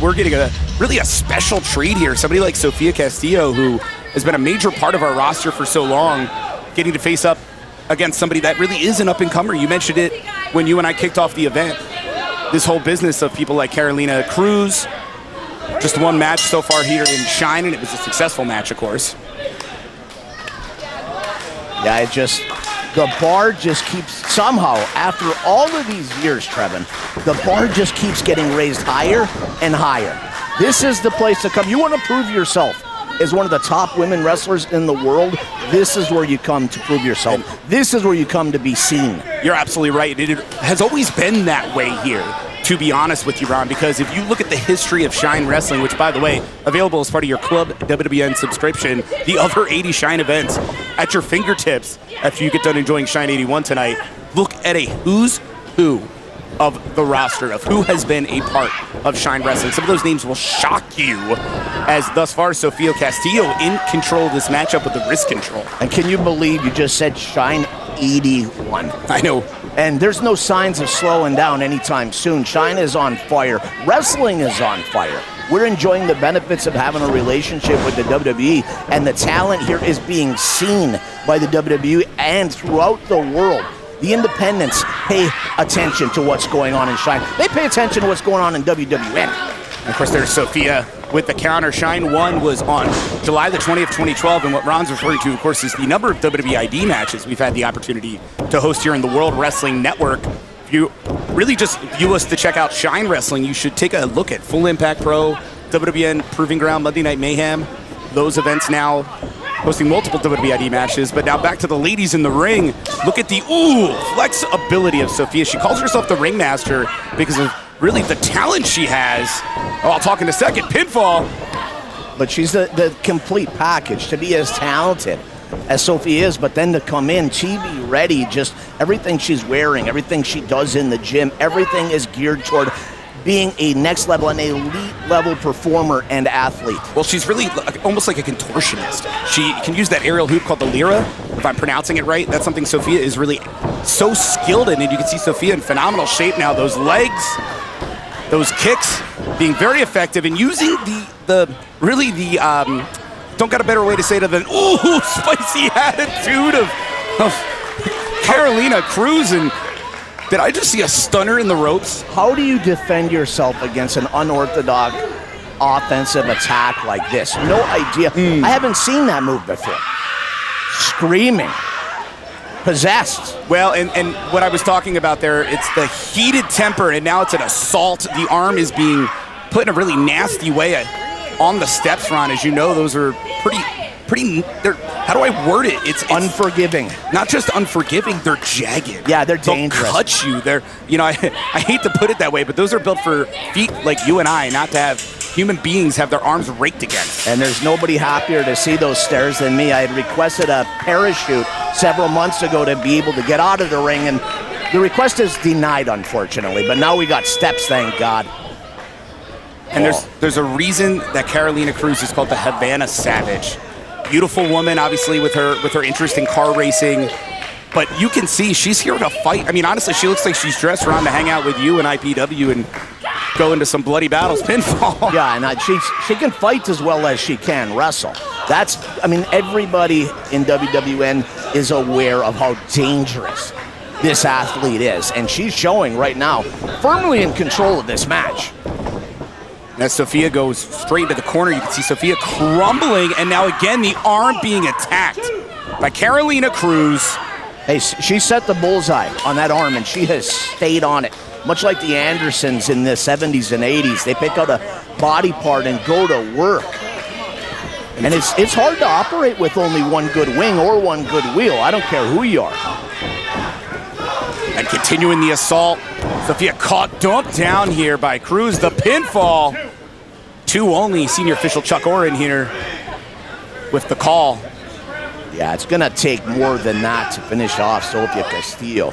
we're getting really a special treat here. Somebody like Sofia Castillo, who has been a major part of our roster for so long, getting to face up against somebody that really is an up-and-comer. You mentioned it when you and I kicked off the event. This whole business of people like Carolina Cruz, just one match so far here in Shine, and it was a successful match, of course. Yeah, the bar just keeps, somehow, after all of these years, Trevin, the bar just keeps getting raised higher and higher. This is the place to come. You want to prove yourself as one of the top women wrestlers in the world, this is where you come to prove yourself. This is where you come to be seen. You're absolutely right. It has always been that way here, to be honest with you, Ron, because if you look at the history of Shine Wrestling, which, by the way, available as part of your Club WWN subscription, the other 80 Shine events at your fingertips after you get done enjoying Shine 81 tonight, look at a who's who of the roster of who has been a part of Shine Wrestling. Some of those names will shock you, as thus far Sofia Castillo in control of this matchup with the wrist control. And can you believe you just said Shine 81? I know. And there's no signs of slowing down anytime soon. Shine is on fire. Wrestling is on fire. We're enjoying the benefits of having a relationship with the WWE, and the talent here is being seen by the WWE and throughout the world. The independents pay attention to what's going on in Shine. They pay attention to what's going on in WWN. And of course, there's Sofia with the counter. Shine 1 was on July the 20th, 2012, and what Ron's referring to, of course, is the number of WWID matches we've had the opportunity to host here in the World Wrestling Network. If you really just view us to check out Shine Wrestling, you should take a look at Full Impact Pro, WWN Proving Ground, Monday Night Mayhem. Those events now hosting multiple WWID matches. But now back to the ladies in the ring. Look at the flexibility of Sofia. She calls herself the ringmaster because of really the talent she has. Oh, I'll talk in a second. Pinfall. But she's the complete package. To be as talented as Sofia is, but then to come in, she be ready, just everything she's wearing, everything she does in the gym, everything is geared toward being a next level, an elite level performer and athlete. Well, she's really almost like a contortionist. She can use that aerial hoop called the Lyra, if I'm pronouncing it right. That's something Sofia is really so skilled in, and you can see Sofia in phenomenal shape now. Those legs, those kicks being very effective, and using the don't got a better way to say it than spicy attitude of Carolina Cruz. And did I just see a stunner in the ropes? How do you defend yourself against an unorthodox offensive attack like this? No idea. I haven't seen that move before. Screaming. Possessed. Well, and what I was talking about there, it's the heated temper, and now it's an assault. The arm is being put in a really nasty way on the steps, Ron. As you know, those are pretty, how do I word it? It's unforgiving. Not just unforgiving, they're jagged. Yeah, they're dangerous. They'll cut you. They're, I hate to put it that way, but those are built for feet like you and I, not to have human beings have their arms raked against. And there's nobody happier to see those stairs than me. I had requested a parachute several months ago to be able to get out of the ring, and the request is denied, unfortunately. But now we got steps, thank God. And there's a reason that Carolina Cruz is called the Havana Savage. Beautiful woman, obviously, with her interest in car racing. But you can see she's here to fight. I mean, honestly, she looks like she's dressed around to hang out with you and IPW and go into some bloody battles, pinfall. Yeah, and she can fight as well as she can wrestle. Everybody in WWN is aware of how dangerous this athlete is. And she's showing right now, firmly in control of this match. As Sofia goes straight to the corner, you can see Sofia crumbling, and now again the arm being attacked by Carolina Cruz. Hey, she set the bullseye on that arm, and she has stayed on it. Much like the Andersons in the 70s and 80s. They pick out a body part and go to work. And it's hard to operate with only one good wing or one good wheel. I don't care who you are. And continuing the assault, Sofia caught dumped down here by Cruz. The pinfall. 2 only. Senior official Chuck Orrin here with the call. Yeah, it's going to take more than that to finish off Sofia Castillo.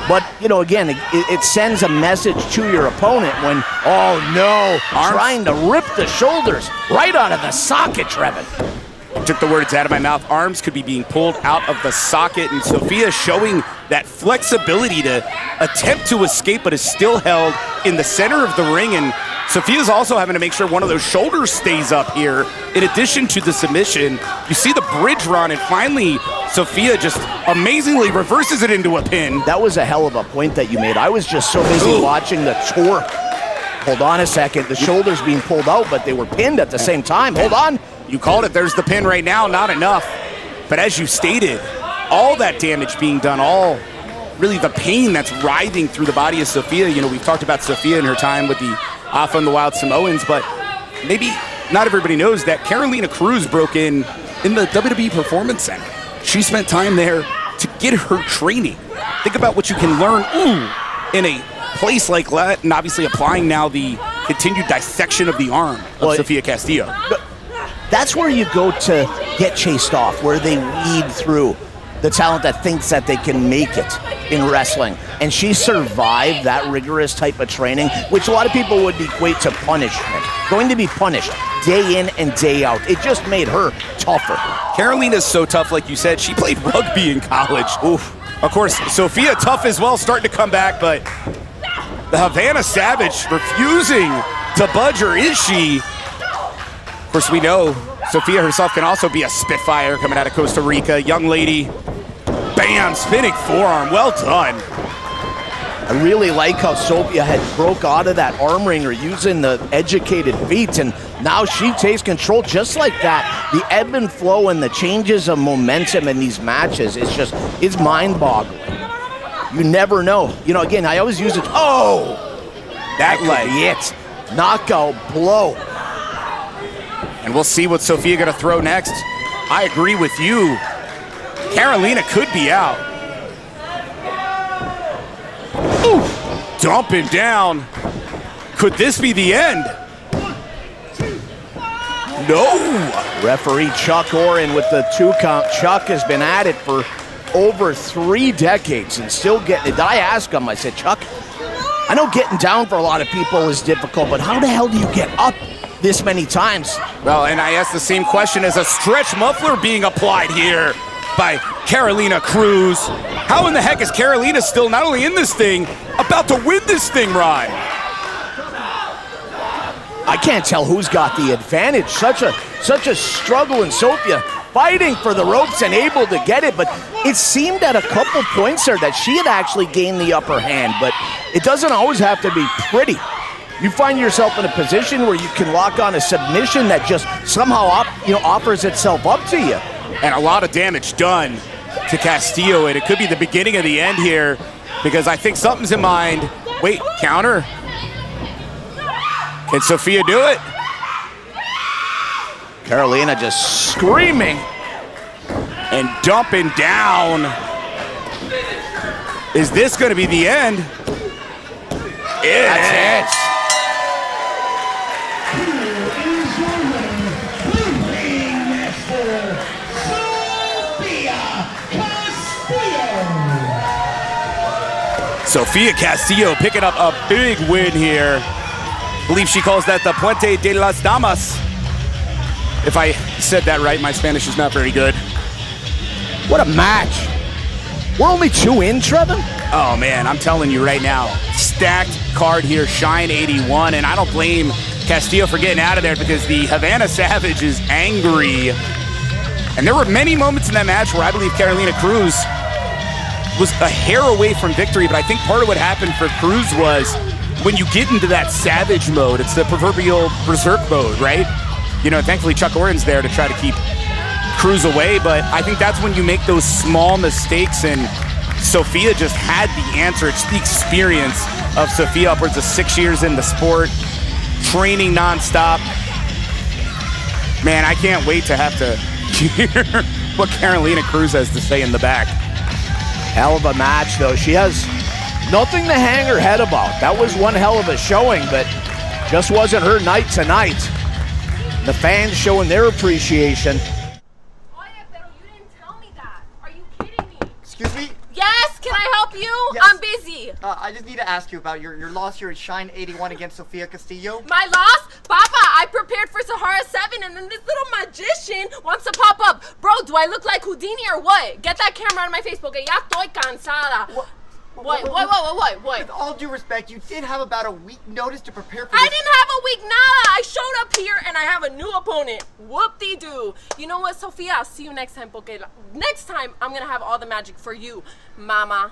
But, again, it sends a message to your opponent when, trying to rip the shoulders right out of the socket, Trevin. Took the words out of my mouth. Arms could be being pulled out of the socket, and Sofia showing that flexibility to attempt to escape, but is still held in the center of the ring. And Sofia's also having to make sure one of those shoulders stays up here. In addition to the submission, you see the bridge run, and finally Sofia just amazingly reverses it into a pin. That was a hell of a point that you made. I was just so busy watching the torque. Hold on a second. The shoulders being pulled out, but they were pinned at the same time. Hold on. You called it. There's the pin right now. Not enough. But as you stated, all that damage being done, all really the pain that's writhing through the body of Sofia. You know, we've talked about Sofia in her time with the Alpha and the Wild Samoans, but maybe not everybody knows that Carolina Cruz broke in the WWE Performance Center. She spent time there to get her training. Think about what you can learn in a place like that, and obviously applying now the continued dissection of the arm of Sofia Castillo. That's where you go to get chased off, where they weed through the talent that thinks that they can make it in wrestling. And she survived that rigorous type of training, which a lot of people would equate to punishment. Going to be punished day in and day out. It just made her tougher. Carolina's so tough, like you said. She played rugby in college. Oof. Of course, Sofia tough as well, starting to come back, but the Havana Savage refusing to budge, or is she? Of course, we know Sofia herself can also be a Spitfire coming out of Costa Rica. Young lady, bam, spinning forearm, well done. I really like how Sofia had broke out of that arm wringer using the educated feet, and now she takes control just like that. The ebb and flow and the changes of momentum in these matches, it's mind-boggling. You never know. You know, again, I always use it. Oh! That leg. It. Knockout blow. And we'll see what Sofia gonna throw next. I agree with you. Carolina could be out. Ooh, dumping down. Could this be the end? No. Referee Chuck Oren with the 2 count. Chuck has been at it for over 3 decades and still getting it. I asked him, I said, Chuck, I know getting down for a lot of people is difficult, but how the hell do you get up this many times? Well, and I asked the same question as a stretch muffler being applied here by Carolina Cruz. How in the heck is Carolina still not only in this thing, about to win this thing, Ryan? I can't tell who's got the advantage. Such a struggle in Sofia, fighting for the ropes and able to get it, but it seemed at a couple points there that she had actually gained the upper hand, but it doesn't always have to be pretty. You find yourself in a position where you can lock on a submission that just somehow offers itself up to you. And a lot of damage done to Castillo, and it could be the beginning of the end here, because I think something's in mind. Wait, counter? Can Sofia do it? Carolina just screaming and dumping down. Is this going to be the end? That's it. Sofia Castillo picking up a big win here. I believe she calls that the Puente de las Damas. If I said that right, my Spanish is not very good. What a match. We're only 2 in, Trevin? Oh man, I'm telling you right now, stacked card here, Shine 81, and I don't blame Castillo for getting out of there because the Havana Savage is angry. And there were many moments in that match where I believe Carolina Cruz was a hair away from victory, but I think part of what happened for Cruz was when you get into that savage mode, it's the proverbial berserk mode, right? You know, thankfully Chuck Oren's there to try to keep Cruz away, but I think that's when you make those small mistakes, and Sofia just had the answer. It's the experience of Sofia, upwards of 6 years in the sport, training nonstop. Man, I can't wait to have to hear what Carolina Cruz has to say in the back. Hell of a match, though. She has nothing to hang her head about. That was one hell of a showing, but just wasn't her night tonight. The fans showing their appreciation. Oh, yeah, pero you didn't tell me that. Are you kidding me? Excuse me? Yes, can I help you? Yes. I'm busy. I just need to ask you about your loss here at Shine 81 against Sofia Castillo. My loss? Papa, I prepared for Sahara 7 and then this little magician wants to pop up. Bro, do I look like Houdini or what? Get that camera out of my face, porque ya estoy cansada. What? What? With all due respect, you did have about a week notice to prepare for I this. didn't have a week, nada. I showed up here and I have a new opponent. Whoop-de-doo. You know what, Sofia? I'll see you next time, porque next time I'm gonna have all the magic for you, mama.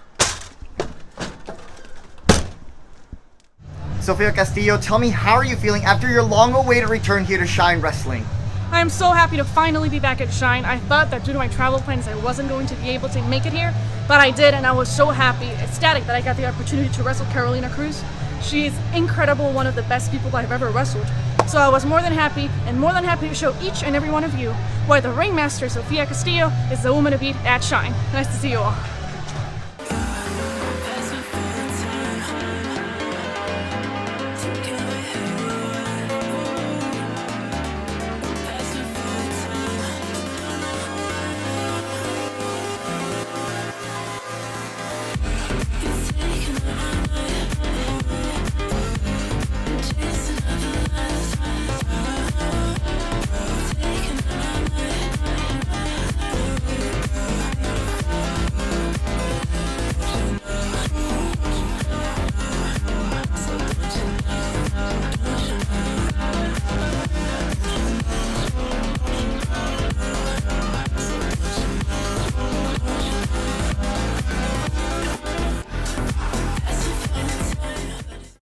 Sofia Castillo, tell me, how are you feeling after your long-awaited return here to Shine Wrestling? I am so happy to finally be back at Shine. I thought that due to my travel plans I wasn't going to be able to make it here, but I did, and I was so happy, ecstatic that I got the opportunity to wrestle Cruz. She is incredible, one of the best people I've ever wrestled. So I was more than happy to show each and every one of you why the ringmaster Sofia Castillo is the woman to beat at Shine. Nice to see you all.